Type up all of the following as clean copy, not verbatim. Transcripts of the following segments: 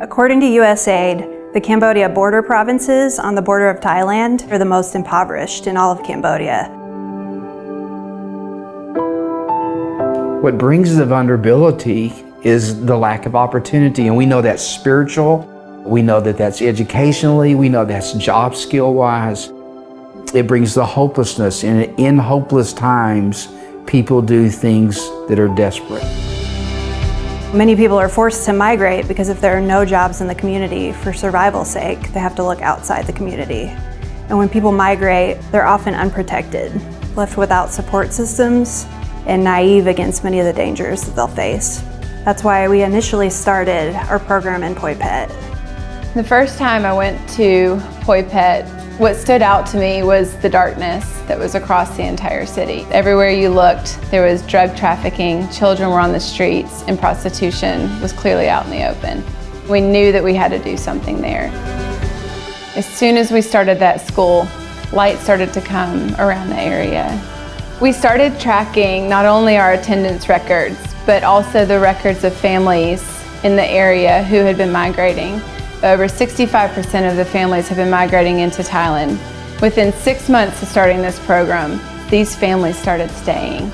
According to USAID, the Cambodia border provinces on the border of Thailand are the most impoverished in all of Cambodia. What brings the vulnerability is the lack of opportunity, and we know that's spiritual, we know that that's educationally, we know that's job skill-wise. It brings the hopelessness, and in hopeless times, people do things that are desperate. Many people are forced to migrate because if there are no jobs in the community, for survival's sake, they have to look outside the community. And when people migrate, they're often unprotected, left without support systems, and naive against many of the dangers that they'll face. That's why we initially started our program in Poi Phet. The first time I went to Poi Phet, what stood out to me was the darkness that was across the entire city. Everywhere you looked, there was drug trafficking, children were on the streets, and prostitution was clearly out in the open. We knew that we had to do something there. As soon as we started that school, light started to come around the area. We started tracking not only our attendance records, but also the records of families in the area who had been migrating. Over 65% of the families have been migrating into Thailand. Within 6 months of starting this program, these families started staying.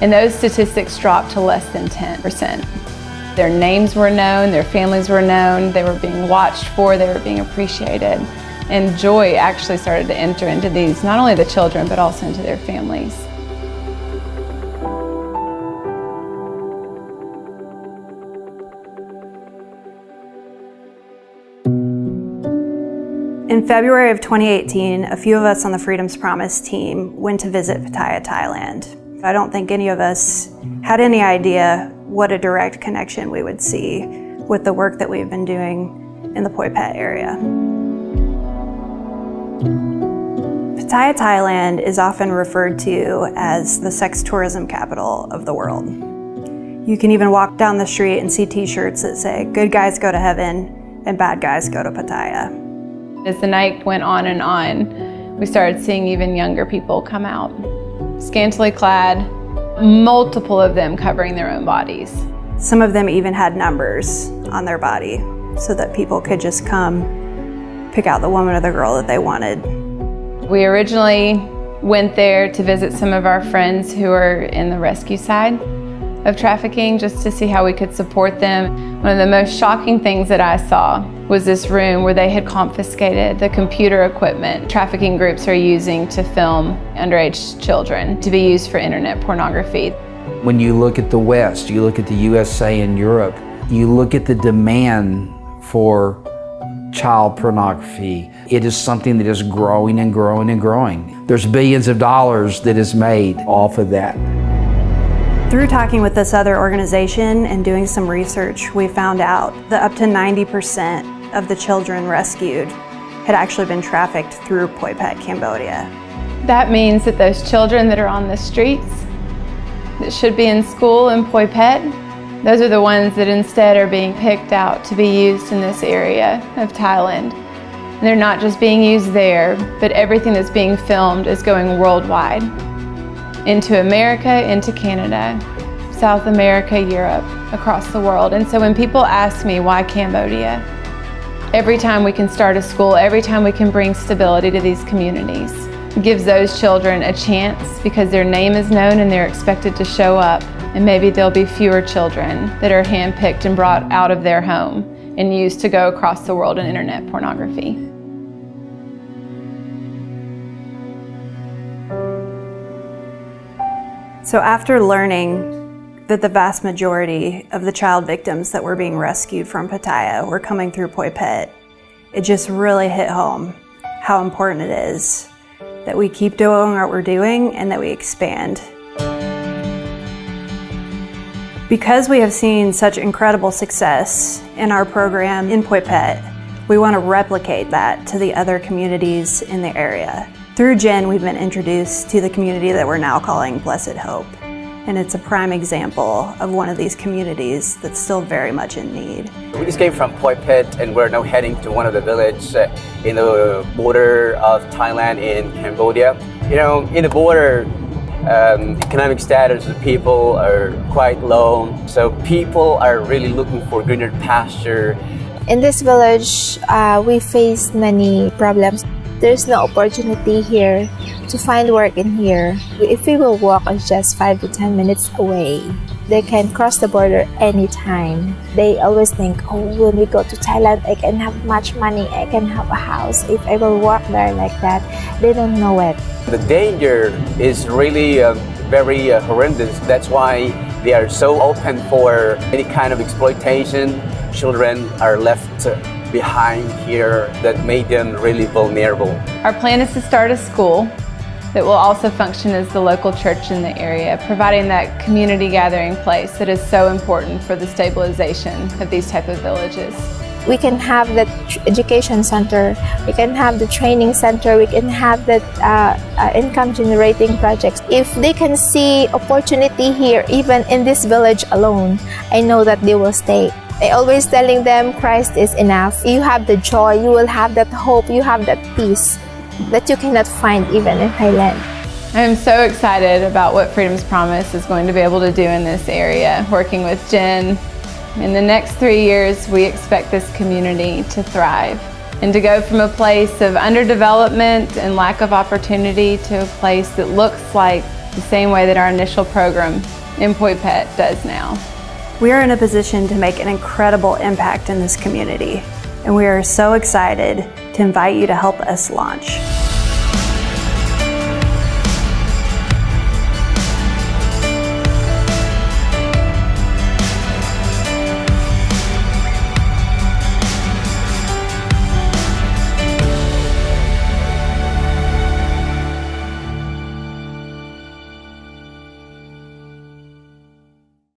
And those statistics dropped to less than 10%. Their names were known, their families were known, they were being watched for, they were being appreciated. And joy actually started to enter into these, not only the children, but also into their families. In February of 2018, a few of us on the Freedom's Promise team went to visit Pattaya, Thailand. I don't think any of us had any idea what a direct connection we would see with the work that we've been doing in the Poi Phet area. Pattaya, Thailand is often referred to as the sex tourism capital of the world. You can even walk down the street and see t-shirts that say, "Good guys go to heaven and bad guys go to Pattaya." As the night went on, we started seeing even younger people come out, scantily clad, multiple of them covering their own bodies. Some of them even had numbers on their body so that people could just come pick out the woman or the girl that they wanted. We originally went there to visit some of our friends who are in the rescue side of trafficking, just to see how we could support them. One of the most shocking things that I saw was this room where they had confiscated the computer equipment trafficking groups are using to film underage children to be used for internet pornography. When you look at the West, you look at the USA and Europe, you look at the demand for child pornography. It is something that is growing and growing and growing. There's billions of dollars that is made off of that. Through talking with this other organization and doing some research, we found out that up to 90% of the children rescued had actually been trafficked through Poi Phet, Cambodia. That means that those children that are on the streets, that should be in school in Poi Phet, those are the ones that instead are being picked out to be used in this area of Thailand. And they're not just being used there, but everything that's being filmed is going worldwide. Into America, into Canada, South America, Europe, across the world. And so when people ask me why Cambodia, every time we can start a school, every time we can bring stability to these communities, it gives those children a chance because their name is known and they're expected to show up. And maybe there'll be fewer children that are handpicked and brought out of their home and used to go across the world in internet pornography. So after learning that the vast majority of the child victims that were being rescued from Pattaya were coming through Poi Phet, it just really hit home how important it is that we keep doing what we're doing and that we expand. Because we have seen such incredible success in our program in Poi Phet, we want to replicate that to the other communities in the area. Through Jen, we've been introduced to the community that we're now calling Blessed Hope. And it's a prime example of one of these communities that's still very much in need. We just came from Poi Phet and we're now heading to one of the villages in the border of Thailand and Cambodia. You know, in the border, economic status of the people are quite low. So people are really looking for greener pasture, In this village, we face many problems. There's no opportunity here to find work in here. If we will walk just 5 to 10 minutes away, they can cross the border anytime. They always think, oh, when we go to Thailand, I can have much money, I can have a house if I will walk there like that. They don't know it. The danger is really very horrendous. That's why they are so open for any kind of exploitation. Children are left behind here that made them really vulnerable. Our plan is to start a school that will also function as the local church in the area, providing that community gathering place that is so important for the stabilization of these type of villages. We can have the education center, we can have the training center, we can have the income generating projects. If they can see opportunity here, even in this village alone, I know that they will stay. I always telling them Christ is enough. You have the joy, you will have that hope, you have that peace that you cannot find even in Thailand. I am so excited about what Freedom's Promise is going to be able to do in this area, working with Jen. In the next 3 years, we expect this community to thrive and to go from a place of underdevelopment and lack of opportunity to a place that looks like the same way that our initial program in Poi Phet does now. We are in a position to make an incredible impact in this community, and we are so excited to invite you to help us launch.